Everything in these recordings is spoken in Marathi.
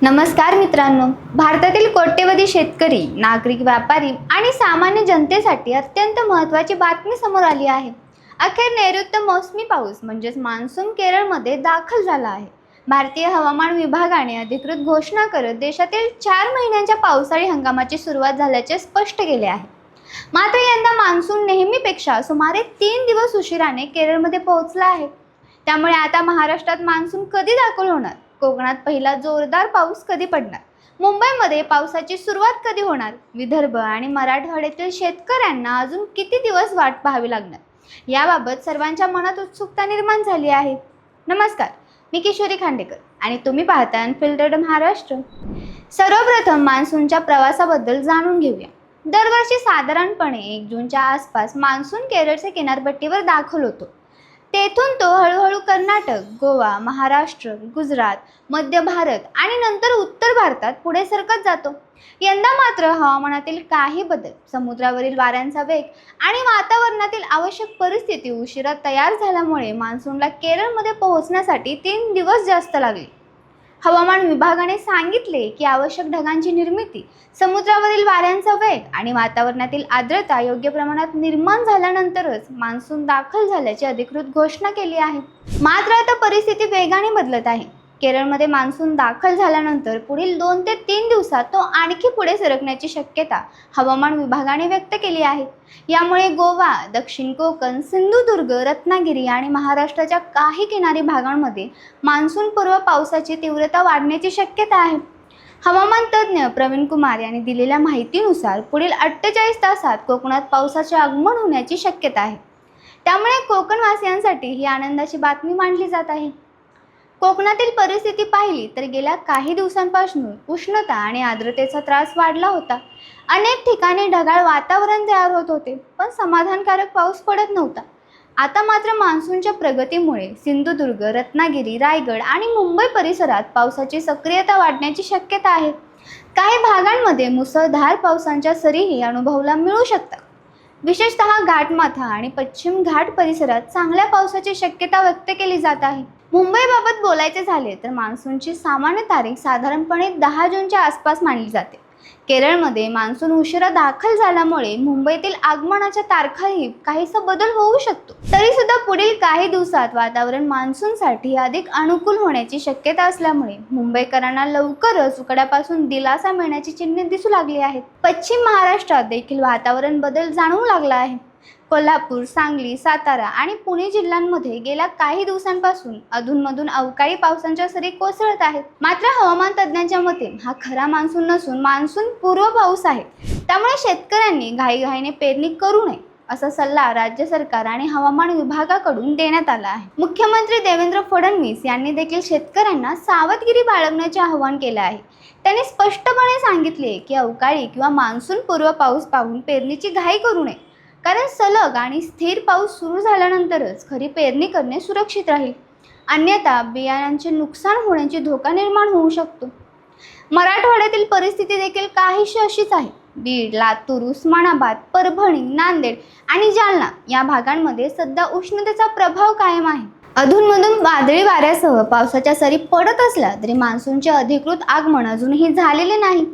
नमस्कार मित्रांनो, भारतातील कोट्यवधी शेतकरी, नागरिक, व्यापारी आणि सामान्य जनतेसाठी अत्यंत महत्त्वाची बातमी समोर आली आहे। अखेर नैऋत्य मोसमी पाऊस म्हणजेच मान्सून केरळमध्ये दाखल झाला आहे। भारतीय हवामान विभागाने अधिकृत घोषणा करत देशातील 4 महिन्यांच्या पावसाळी हंगामाची सुरुवात झाल्याचे स्पष्ट केले आहे। मात्र यंदा मान्सून नेहमीपेक्षा सुमारे 3 दिवस उशिराने केरळमध्ये पोहोचला आहे। त्यामुळे आता महाराष्ट्रात मान्सून कधी दाखल होणार, कोकणात पहिला जोरदार पाऊस कधी पडणार, मुंबईमध्ये पावसाची सुरुवात कधी होणार, विदर्भ आणि मराठवाड्यातील शेतकऱ्यांना अजून किती दिवस वाट पाहावी लागणार, याबाबत सर्वांच्या मनात उत्सुकता निर्माण झाली आहे। नमस्कार, मी किशोरी खांडेकर आणि तुम्ही पाहता अनफिल्टर्ड महाराष्ट्र। सर्वप्रथम मान्सूनच्या प्रवासाबद्दल जाणून घेऊया। दरवर्षी साधारणपणे 1 जूनच्या आसपास मान्सून केरळच्या किनारपट्टीवर दाखल होतो। तेथून तो हळूहळू कर्नाटक, गोवा, महाराष्ट्र, गुजरात, मध्य भारत आणि नंतर उत्तर भारतात पुढे सरकत जातो। यंदा मात्र हवामानातील काही बदल, समुद्रावरील वाऱ्यांचा वेग आणि वातावरणातील आवश्यक परिस्थिती उशिरा तयार झाल्यामुळे मान्सूनला केरळमध्ये पोहोचण्यासाठी 3 दिवस जास्त लागले। हवामान विभागाने सांगितले की आवश्यक ढगांची निर्मिती, समुद्रावरील वाऱ्यांचा वेग आणि वातावरणातील आर्द्रता योग्य प्रमाणात निर्माण झाल्यानंतरच मान्सून दाखल झाल्याची अधिकृत घोषणा केली आहे। मात्र आता परिस्थिती वेगाने बदलत आहे। केरळमध्ये मान्सून दाखल झाल्यानंतर पुढील 2 ते 3 दिवसात तो आणखी पुढे सरकण्याची शक्यता हवामान विभागाने व्यक्त केली आहे। यामुळे गोवा, दक्षिण कोकण, सिंधुदुर्ग, रत्नागिरी आणि महाराष्ट्राच्या काही किनारी भागांमध्ये मान्सूनपूर्व पावसाची तीव्रता वाढण्याची शक्यता आहे। हवामान तज्ज्ञ प्रवीण कुमार यांनी दिलेल्या माहितीनुसार पुढील 48 तासात कोकणात पावसाचे आगमन होण्याची शक्यता आहे। त्यामुळे कोकणवासियांसाठी ही आनंदाची बातमी मानली जात आहे। कोकणातील परिस्थिती पाहिली तर गेल्या काही दिवसांपासून उष्णता आणि आर्द्रतेचा त्रास वाढला होता। अनेक ठिकाणी ढगाळ वातावरण तयार होत होते, पण समाधानकारक पाऊस पडत नव्हता। आता मात्र मान्सूनच्या प्रगतीमुळे सिंधुदुर्ग, रत्नागिरी, रायगड आणि मुंबई परिसरात पावसाची सक्रियता वाढण्याची शक्यता आहे। काही भागांमध्ये मुसळधार पावसाच्या सरीही अनुभवायला मिळू शकतात। विशेषतः घाटमाथा आणि पश्चिम घाट परिसरात चांगल्या पावसाची शक्यता व्यक्त केली जात आहे। मुंबईबाबत बोलायचे झाले तर मान्सूनची सामान्य तारीख साधारणपणे 10 जूनच्या आसपास मानली जाते। केरळमध्ये मान्सून उशिरा दाखल झाल्यामुळे मुंबईतील आगमनाच्या तारखाही काहीसा बदल होऊ शकतो। तरी सुद्धा पुढील काही दिवसात वातावरण मान्सूनसाठी अधिक अनुकूल होण्याची शक्यता असल्यामुळे मुंबईकरांना लवकरच उकड्यापासून दिलासा मिळण्याची चिन्हे दिसू लागली आहेत। पश्चिम महाराष्ट्रात देखील वातावरण बदल जाणवू लागला आहे। कोल्हापूर, सांगली, सातारा आणि पुणे जिल्ह्यांमध्ये गेल्या काही दिवसांपासून अधूनमधून अवकाळी पावसाच्या सरी कोसळत आहेत। मात्र हवामान तज्ज्ञांच्या मते हा खरा मान्सून नसून मान्सून पूर्व पाऊस आहे। त्यामुळे शेतकऱ्यांनी घाईघाईने पेरणी करू नये असा सल्ला राज्य सरकार आणि हवामान विभागाकडून देण्यात आला आहे। मुख्यमंत्री देवेंद्र फडणवीस यांनी देखील शेतकऱ्यांना सावधगिरी बाळगण्याचे आवाहन केले आहे। त्यांनी स्पष्टपणे सांगितले की अवकाळी किंवा मान्सून पूर्व पाऊस पाहून पेरणीची घाई करू नये, कारण सलग आणि स्थिर पाऊस सुरू झाल्यानंतरच खरी पेरणी करणे सुरक्षित राहील। अन्यथा बियाणांचे नुकसान होण्याची धोका निर्माण होऊ शकतो। मराठवाड्यातील परिस्थिती देखील काहीशी अशीच आहे। बीड, लातूर, उस्मानाबाद, परभणी, नांदेड आणि जालना या भागांमध्ये सध्या उष्णतेचा प्रभाव कायम आहे। अधूनमधून वादळी वाऱ्यासह पावसाच्या सरी पडत असल्या तरी मान्सूनचे अधिकृत आगमन अजूनही झालेले नाही।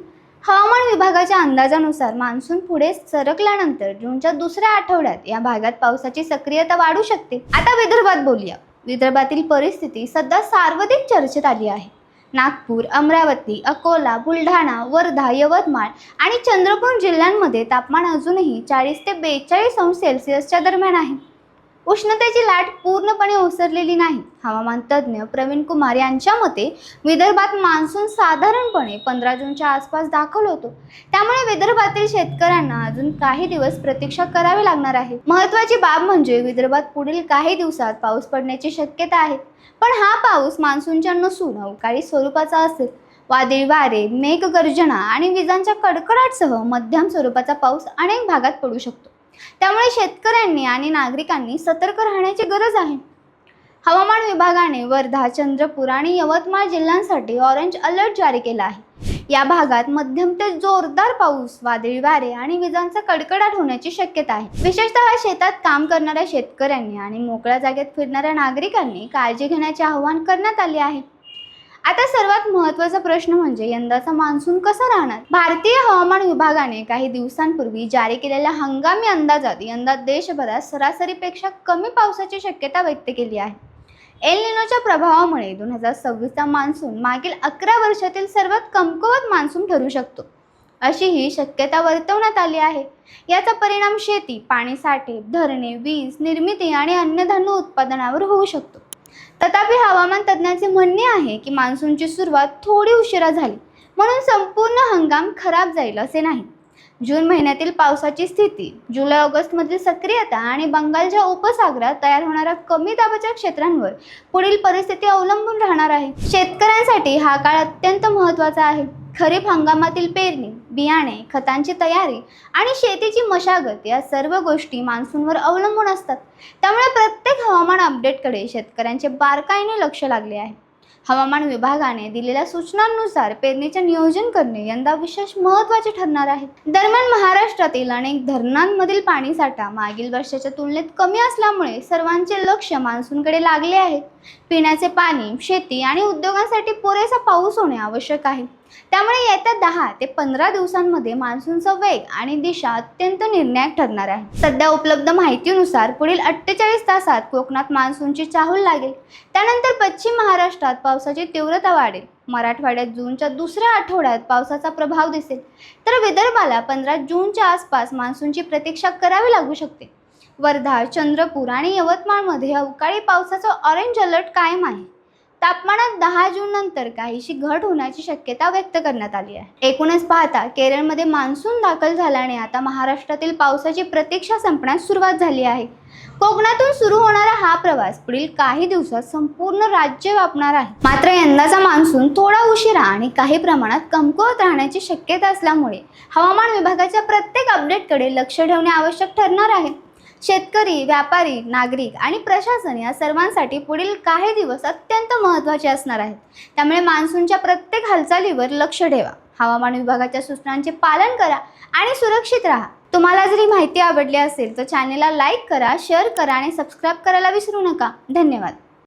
हवामान विभागाच्या अंदाजानुसार मान्सून पुढे सरकल्यानंतर जूनच्या दुसऱ्या आठवड्यात या भागात पावसाची सक्रियता वाढू शकते। आता विदर्भात बोलूया। विदर्भातील परिस्थिती सध्या सर्वाधिक चर्चेत आली आहे। नागपूर, अमरावती, अकोला, बुलढाणा, वर्धा, यवतमाळ आणि चंद्रपूर जिल्ह्यांमध्ये तापमान अजूनही 40 ते 42 अंश सेल्सिअसच्या दरम्यान आहे। उष्णतेची लाट पूर्णपणे ओसरलेली नाही। हवामान तज्ज्ञ प्रवीण कुमार यांच्या मते विदर्भात मान्सून साधारणपणे 15 जूनच्या आसपास दाखल होतो। त्यामुळे विदर्भातील शेतकऱ्यांना अजून काही दिवस प्रतीक्षा करावी लागणार आहे। महत्त्वाची बाब म्हणजे विदर्भात पुढील काही दिवसात पाऊस पडण्याची शक्यता आहे, पण हा पाऊस मान्सूनच्या नसून अवकाळी स्वरूपाचा असेल। वादळी वारे, मेघगर्जना आणि विजांच्या कडकडाटासह मध्यम स्वरूपाचा पाऊस अनेक भागात पडू शकतो। त्यामुळे शेतकऱ्यांनी आणि नागरिकांनी सतर्क राहण्याची गरज आहे। हवामान विभागाने वर्धा, चंद्रपूर आणि यवतमाळ जिल्ह्यांसाठी ऑरेंज अलर्ट जारी केला आहे। या भागात मध्यम ते जोरदार पाऊस, वादळी वारे आणि विजांचा कडकडाट होण्याची शक्यता आहे। विशेषतः शेतात काम करणाऱ्या शेतकऱ्यांनी आणि मोकळ्या जागेत फिरणाऱ्या नागरिकांनी काळजी घेण्याचे आवाहन करण्यात आले आहे। आता सर्वात महत्त्वाचा प्रश्न म्हणजे यंदाचा मान्सून कसा राहणार. भारतीय हवामान विभागाने काही दिवसांपूर्वी जारी केलेल्या हंगामी अंदाजात यंदा देशभरात सरासरीपेक्षा कमी पावसाची शक्यता व्यक्त केली आहे. एल निनोच्या प्रभावामुळे 2026चा मान्सून मागील 11 वर्षातील सर्वात कमकुवत मान्सून ठरू शकतो, अशी ही शक्यता वर्तवण्यात आली आहे. याचा परिणाम शेती, पाणीसाठे, धरणे, वीज निर्मिती आणि अन्नधान्य उत्पादनावर होऊ शकतो. तथापि हवामान तज्ज्ञांचे म्हणणे आहे की मान्सूनची सुरुवात थोडी उशिरा झाली म्हणून संपूर्ण हंगाम खराब जाईल असे नाही. जून महिन्यातील पावसाची स्थिती, जुलै-ऑगस्टमधील सक्रियता आणि बंगालच्या उपसागरात तयार होणाऱ्या कमी दाबाच्या क्षेत्रांवर पुढील परिस्थिती अवलंबून राहणार आहे. शेतकऱ्यांसाठी हा काळ अत्यंत महत्त्वाचा आहे. खरीप हंगामातील पेरणी, बियाणे, खतांची तयारी आणि शेतीची मशागत या सर्व गोष्टी मान्सूनवर अवलंबून असतात. त्यामुळे प्रत्येक हवामान अपडेटकडे शेतकऱ्यांचे बारकाईने लक्ष लागले आहे. हवामान विभागाने दिलेल्या सूचनांनुसार पेरणीचे नियोजन करणे यंदा विशेष महत्त्वाचे ठरणार आहे. दरम्यान महाराष्ट्रातील अनेक धरणांमधील पाणीसाठा मागील वर्षाच्या तुलनेत कमी असल्यामुळे सर्वांचे लक्ष मान्सूनकडे लागले आहे. पिण्याचे पाणी, शेती आणि उद्योगांसाठी पुरेसा पाऊस होणे आवश्यक आहे. त्यामुळे येत्या 10 ते 15 दिवसांमध्ये मान्सूनचा वेग आणि दिशा अत्यंत निर्णायक ठरणार आहे. सध्या उपलब्ध माहितीनुसार पुढील 48 तासात कोकणात मान्सूनची चाहूल लागेल. त्यानंतर पश्चिम महाराष्ट्रात पावसाची तीव्रता वाढेल. मराठवाड्यात जूनच्या दुसऱ्या आठवड्यात पावसाचा प्रभाव दिसेल, तर विदर्भाला 15 जूनच्या आसपास मान्सूनची प्रतीक्षा करावी लागू शकते. वर्धा, चंद्रपूर आणि यवतमाळमध्ये अवकाळी पावसाचा ऑरेंज अलर्ट कायम आहे. तापमानात 10 जून नंतर काहीशी घट होण्याची शक्यता व्यक्त करण्यात आली आहे. एकूणच पाहता केरळमध्ये मान्सून दाखल झाल्याने आता महाराष्ट्रातील पावसाची प्रतीक्षा संपण्यास सुरुवात झाली आहे. कोकणातून सुरू होणारा हा प्रवास पुढील काही दिवसात संपूर्ण राज्य व्यापणार आहे. मात्र यंदाचा मान्सून थोडा उशिरा आणि काही प्रमाणात कमकुवत राहण्याची शक्यता असल्यामुळे हवामान विभागाच्या प्रत्येक अपडेटकडे लक्ष ठेवणे आवश्यक ठरणार आहे. शेतकरी, व्यापारी, नागरिक आणि प्रशासन या सर्वांसाठी पुढील काही दिवस अत्यंत महत्त्वाचे असणार आहेत. त्यामुळे मान्सूनच्या प्रत्येक हालचालीवर लक्ष ठेवा, हवामान विभागाच्या सूचनांचे पालन करा आणि सुरक्षित राहा. तुम्हाला जर ही माहिती आवडली असेल तर चॅनेलला लाईक करा, शेअर करा आणि सबस्क्राईब करायला विसरू नका. धन्यवाद.